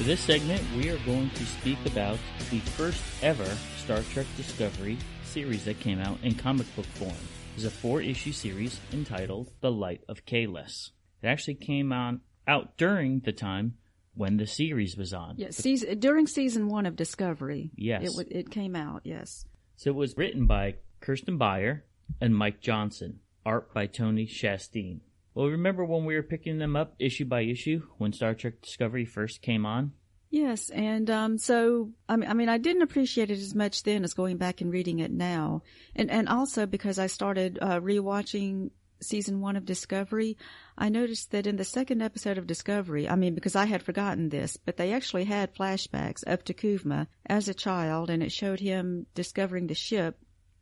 For this segment, we are going to speak about the first ever Star Trek Discovery series that came out in comic book form. It was a 4-issue series entitled The Light of Kahless. It actually came out during the time when the series was on. Yes, during season 1 of Discovery. Yes. It came out, yes. So it was written by Kirsten Beyer and Mike Johnson, art by Tony Chastain. Well, remember when we were picking them up issue by issue when Star Trek Discovery first came on? Yes, and so, I mean, I didn't appreciate it as much then as going back and reading it now. And also because I started rewatching season 1 of Discovery, I noticed that in the second episode of Discovery, because I had forgotten this, but they actually had flashbacks of T'Kuvma as a child, and it showed him discovering the ship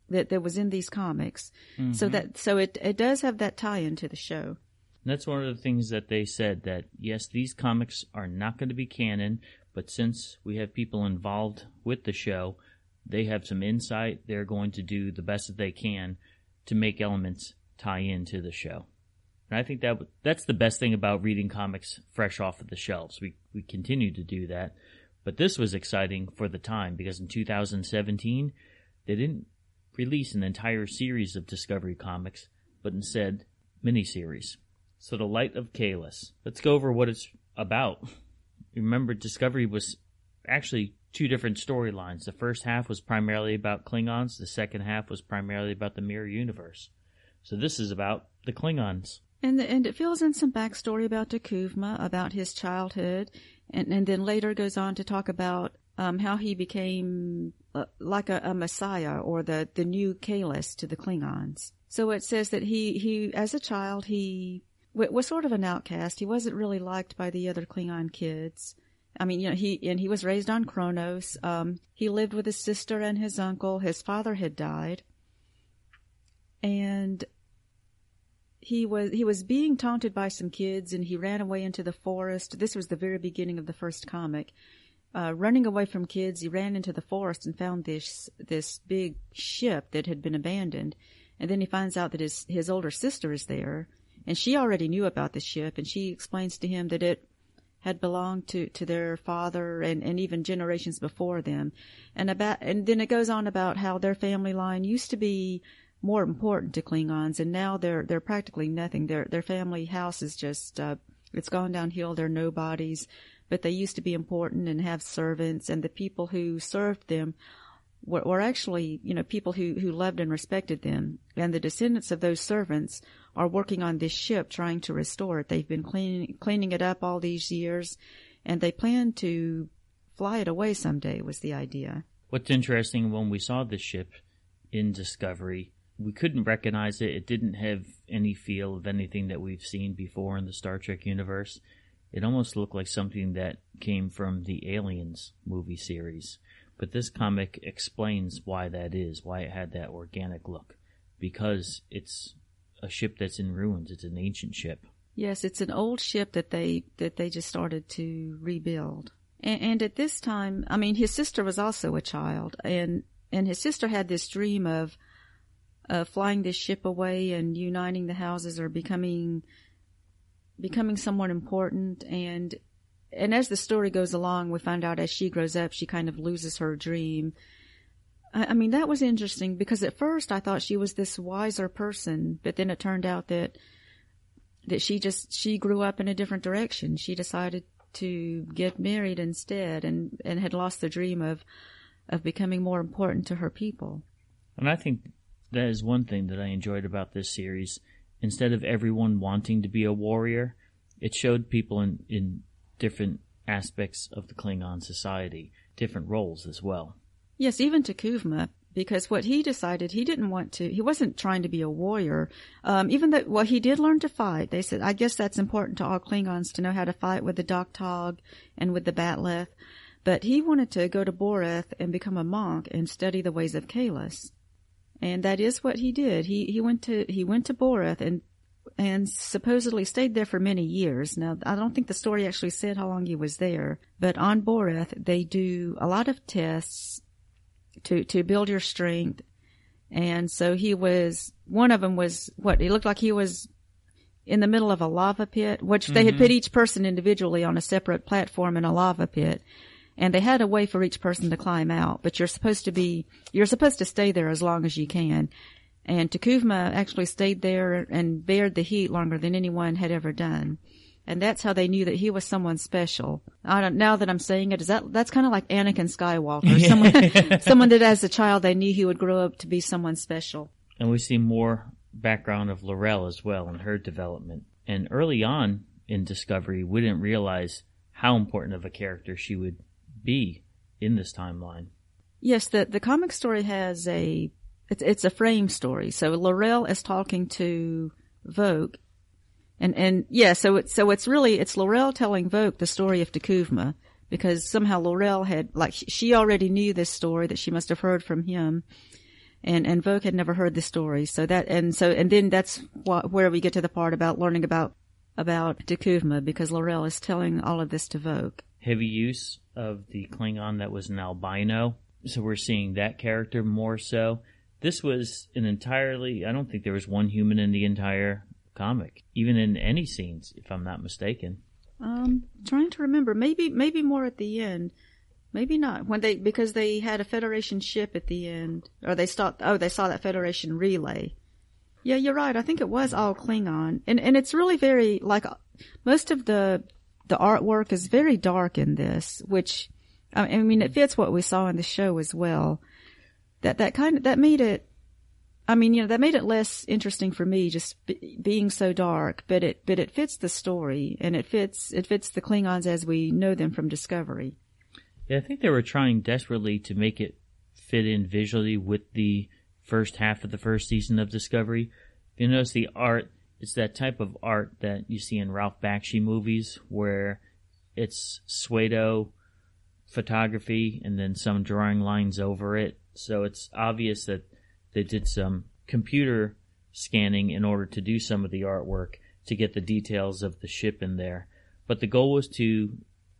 that was in these comics. Mm-hmm. So it does have that tie-in to the show. That's one of the things that they said, that yes, these comics are not going to be canon, but since we have people involved with the show, they have some insight. They're going to do the best that they can to make elements tie into the show. And I think that's the best thing about reading comics fresh off of the shelves. We continue to do that. But this was exciting for the time, because in 2017, they didn't release an entire series of Discovery comics, but instead miniseries. So The Light of Kahless. Let's go over what it's about. Remember, Discovery was actually 2 different storylines. The first half was primarily about Klingons. The second half was primarily about the Mirror Universe. So this is about the Klingons. And it fills in some backstory about T'Kuvma, about his childhood, and then later goes on to talk about how he became like a messiah, or the new Kahless to the Klingons. So it says that he as a child, he was sort of an outcast. He wasn't really liked by the other Klingon kids. He was raised on Kronos. He lived with his sister and his uncle. His father had died. And he was being taunted by some kids, and he ran away into the forest. This was the very beginning of the first comic. Running away from kids, he ran into the forest and found this big ship that had been abandoned. And then he finds out that his older sister is there. And she already knew about the ship, and she explains to him that it had belonged to their father and even generations before them. And then it goes on about how their family line used to be more important to Klingons, and now they're practically nothing. Their family house is just it's gone downhill. They're nobodies, but they used to be important and have servants, and the people who served them were actually, people who loved and respected them. And the descendants of those servants are working on this ship, trying to restore it. They've been cleaning it up all these years, and they plan to fly it away someday, was the idea. What's interesting, when we saw this ship in Discovery, we couldn't recognize it. It didn't have any feel of anything that we've seen before in the Star Trek universe. It almost looked like something that came from the Aliens movie series. But this comic explains why that is, why it had that organic look. Because it's a ship that's in ruins. It's an ancient ship. Yes, it's an old ship that they just started to rebuild. And at this time, his sister was also a child, and his sister had this dream of flying this ship away and uniting the houses, or becoming someone important. And as the story goes along, we find out as she grows up, she kind of loses her dream. That was interesting, because at first I thought she was this wiser person, but then it turned out that she grew up in a different direction. She decided to get married instead, and had lost the dream of becoming more important to her people. And I think that is one thing that I enjoyed about this series. Instead of everyone wanting to be a warrior, it showed people in different aspects of the Klingon society, different roles as well. Yes, even T'Kuvma, because what he decided, he wasn't trying to be a warrior. Even though, he did learn to fight. They said, I guess that's important to all Klingons, to know how to fight with the Doktog and with the Batleth. But he wanted to go to Boreth and become a monk and study the ways of Kahless. And that is what he did. He went to Boreth and supposedly stayed there for many years. Now, I don't think the story actually said how long he was there, but on Boreth, they do a lot of tests to build your strength. And so one of them was, it looked like he was in the middle of a lava pit, which they had put each person individually on a separate platform in a lava pit. And they had a way for each person to climb out, but you're supposed to stay there as long as you can. And Takuvma actually stayed there and bared the heat longer than anyone had ever done. And that's how they knew that he was someone special. Now that I'm saying it, that's kind of like Anakin Skywalker. Someone that as a child they knew he would grow up to be someone special. And we see more background of L'Rell as well and her development. And early on in Discovery, we didn't realize how important of a character she would be in this timeline. Yes, the comic story has it's a frame story. So L'Rell is talking to Voq. And yeah, so it's L'Rell telling Voq the story of Takuvma, because somehow L'Rell had, she already knew this story that she must have heard from him, and Voq had never heard the story. And then that's where we get to the part about learning about Takuvma, because L'Rell is telling all of this to Voq. Heavy use of the Klingon that was an albino, so we're seeing that character more so. This was I don't think there was one human in the entire comic, even in any scenes, if I'm not mistaken. Trying to remember, maybe more at the end, maybe not because they had a Federation ship at the end, or they saw that Federation relay. Yeah, you're right. I think it was all Klingon, and it's really very most of the artwork is very dark in this, which I mean it fits what we saw in the show as well. That made it. I mean, that made it less interesting for me, just being so dark. But it fits the story, and it fits the Klingons as we know them from Discovery. Yeah, I think they were trying desperately to make it fit in visually with the first half of the first season of Discovery. If you notice the art, it's that type of art that you see in Ralph Bakshi movies, where it's pseudo photography and then some drawing lines over it. So it's obvious that they did some computer scanning in order to do some of the artwork to get the details of the ship in there. But the goal was to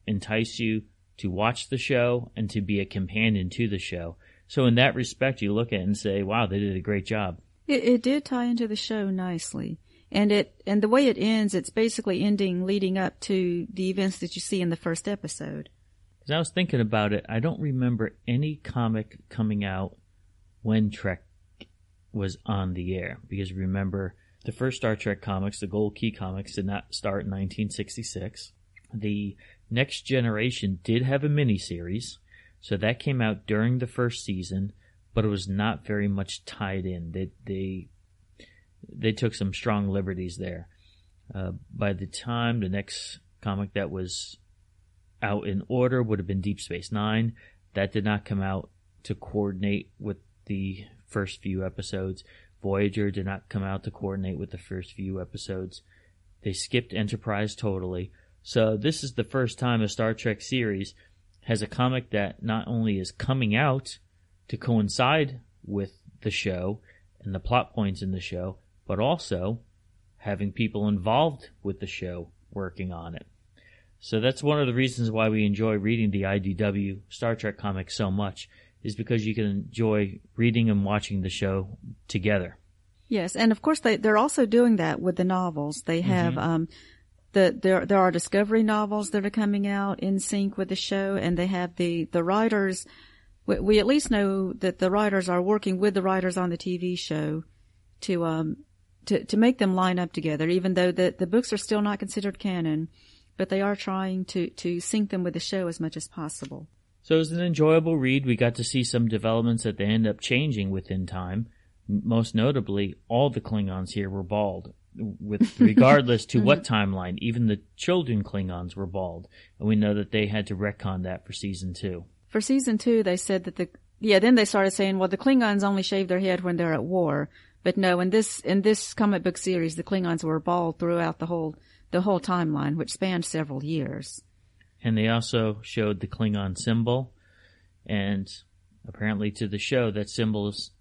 entice you to watch the show and to be a companion to the show. So in that respect, you look at it and say, wow, they did a great job. It did tie into the show nicely. And the way it ends, it's basically ending leading up to the events that you see in the first episode. As I was thinking about it, I don't remember any comic coming out when Trek was on the air, because remember, the first Star Trek comics, the Gold Key comics, did not start in 1966. The Next Generation did have a miniseries, so that came out during the first season, but it was not very much tied in. They took some strong liberties there. By the time the next comic that was out in order would have been Deep Space Nine. That did not come out to coordinate with the first few episodes. Voyager did not come out to coordinate with the first few episodes. They skipped Enterprise totally. So this is the first time a Star Trek series has a comic that not only is coming out to coincide with the show and the plot points in the show, but also having people involved with the show working on it. So that's one of the reasons why we enjoy reading the IDW Star Trek comics so much, is because you can enjoy reading and watching the show together. Yes, and of course they're also doing that with the novels. They have there are Discovery novels that are coming out in sync with the show, and they have the writers. We at least know that the writers are working with the writers on the TV show to make them line up together, even though the books are still not considered canon, but they are trying to sync them with the show as much as possible. So it was an enjoyable read. We got to see some developments that they end up changing within time. Most notably, all the Klingons here were bald, regardless to what timeline. Even the children Klingons were bald, and we know that they had to retcon that for season 2. For season 2, they said that then they started saying, well, the Klingons only shave their head when they're at war. But no, in this comic book series, the Klingons were bald throughout the whole timeline, which spanned several years. And they also showed the Klingon symbol, and apparently to the show, that symbol is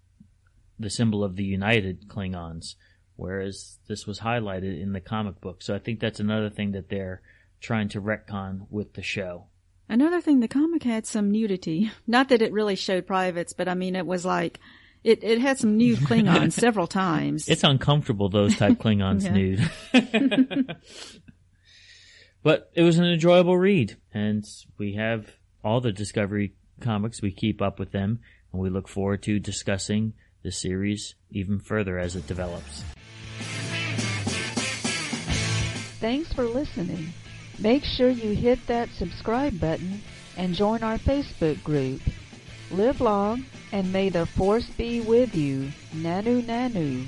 the symbol of the United Klingons, whereas this was highlighted in the comic book. So I think that's another thing that they're trying to retcon with the show. Another thing, the comic had some nudity. Not that it really showed privates, but I mean, it was like It had some nude Klingons several times. It's uncomfortable, those type Klingons nude. But it was an enjoyable read, and we have all the Discovery comics. We keep up with them, and we look forward to discussing the series even further as it develops. Thanks for listening. Make sure you hit that subscribe button and join our Facebook group. Live long, and may the Force be with you. Nanu Nanu.